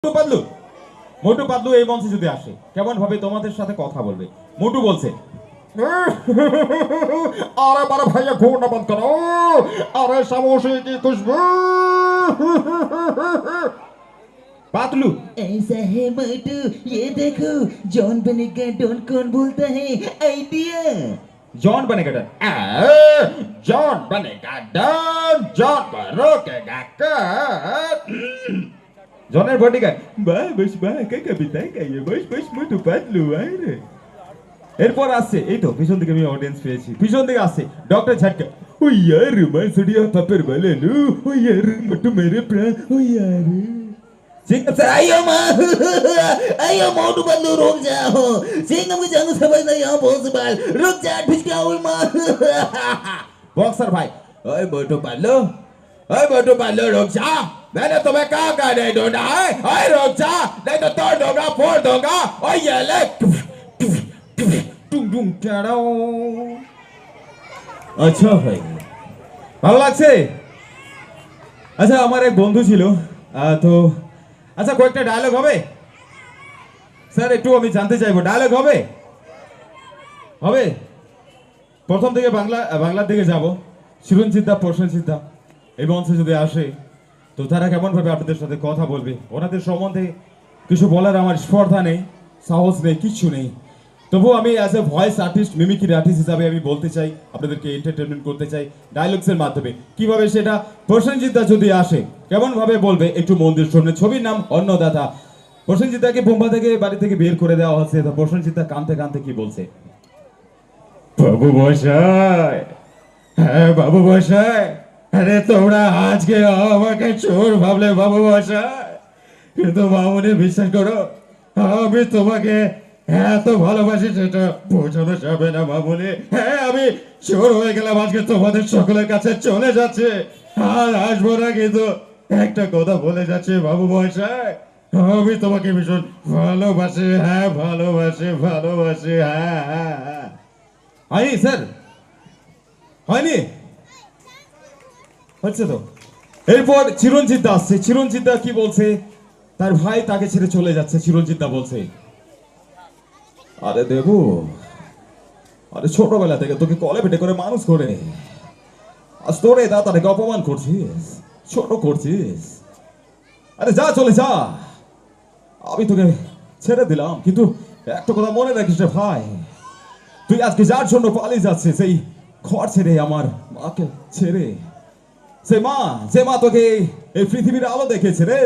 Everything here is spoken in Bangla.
মোটু পাতলু মোটু পাতলু এই মঞ্চে যদি আসে কেমন ভাবে তোমাদের সাথে কথা বলবে? মোটু বলছে, अरे बड़े भैया घूरना बंद करो। अरे समोसे की खुशबू। पातलू ऐसा है मोटू, ये देखो जॉन बनेगा डॉन कौन बोलता है आइडिया। जॉन बनेगा डन। जॉन बनेगा डन, जॉन रोकेगा कर। জনের বডিগার্ড বাহ বস বাহ কে কবিতা গাইয়ে বস বস মোটু পাতলু আয় রে। এরপর আসছে এই তো পিছন দিকে আমি অডিয়েন্স পেয়েছি, পিছন দিকে আসছে ডক্টর ঝটকা। ও यार মানসুডিয়া পাপের বলে नु ও यार মোটু মেরে প্রাণ ও यार ঠিক আছে। आयो माँ आयो मोटू बंदू रुक जाओ, सिंह मुझे जंग समझना यहाँ बहुत बाल रुक जा ठुसका हुई माँ। बॉक्सर भाई ओए मोटू पालो रुक जा। मैंने तुम्हें कहा का नहीं ढूंढा है। ओए रुक जा, नहीं तो तोड़ दूंगा फोड़ दूंगा। ओए ये ले। টুং টুং টাড়াও। আচ্ছা ভাই ভালো লাগছে। আচ্ছা আমার এক বন্ধু ছিল তো আচ্ছা কয়েকটা ডায়লগ হবে স্যার, একটু আমি জানতে চাইবো ডায়লগ হবে হবে প্রথম থেকে বাংলার দিকে যাব। চিরঞ্জিত দা প্রসেনজিৎ দা এই মঞ্চে যদি আসে তো তারা কেমন ভাবে আপনাদের সাথে কথা বলবে, ওনাদের সম্বন্ধে কিছু বলার আমার স্পর্ধা নেই, সাহস নেই, কিচ্ছু নেই। তবুও আমি as a voice artist, mimicry artist হিসাবে আমি বলতে চাই, আপনাদেরকে এন্টারটেনমেন্ট করতে চাই ডায়লগসের মাধ্যমে। কিভাবে সেটা প্রসেনজিৎ দা যদি আসে কেমন ভাবে বলবে একটু মন দিয়ে শুনবেন। ছবির নাম অন্নদাতা। প্রসেনজিৎ দাকে বোম্বা থেকে বাড়ি থেকে বের করে দেওয়া হচ্ছে, তো প্রসেনজিৎ দা কাঁদতে কাঁদতে কি বলছে? বাবু মশাই, হ্যাঁ বাবু মশাই, আরে তোমরা আজকে আমাকে চোর ভাবলে বাবু মশাই, কিন্তু মামুনি বিশ্বাস করো আমি তোমাকে এত ভালোবাসি সেটা বোঝানো যাবে না মামুনি। হ্যাঁ আমি চোর হয়ে গেলাম, আজকে তোমাদের সকলের কাছে চলে যাচ্ছে আর আসবো না, কিন্তু একটা কথা বলে যাচ্ছে বাবু মশাই, আমি তোমাকে ভীষণ ভালোবাসি। হ্যাঁ ভালোবাসি ভালোবাসি। হ্যাঁ হ্যাঁ হ্যাঁ। হয়নি স্যার, হয়নি, হচ্ছে তো। এরপর চিরঞ্জিত দা আসছে। চিরঞ্জিত দা কি বলছে? তার ভাই তাকে ছেড়ে চলে যাচ্ছে। চিরঞ্জিত দা বলছে, আরে দেবু, আরে ছোটবেলা থেকে তোকে কলে পেটে করে মানুষ করে আজ তোরে দাদাটাকে অপমান করছিস, ছোট করছিস। আরে যা, চলে যা, আমি তোকে ছেড়ে দিলাম, কিন্তু একটা কথা মনে রাখিস রে ভাই, তুই আজকে যার জন্য পালিয়ে যাচ্ছিস সেই ঘর ছেড়ে, আমার মাকে ছেড়ে, সে মা তোকে এই পৃথিবীর আলো দেখেছে রে।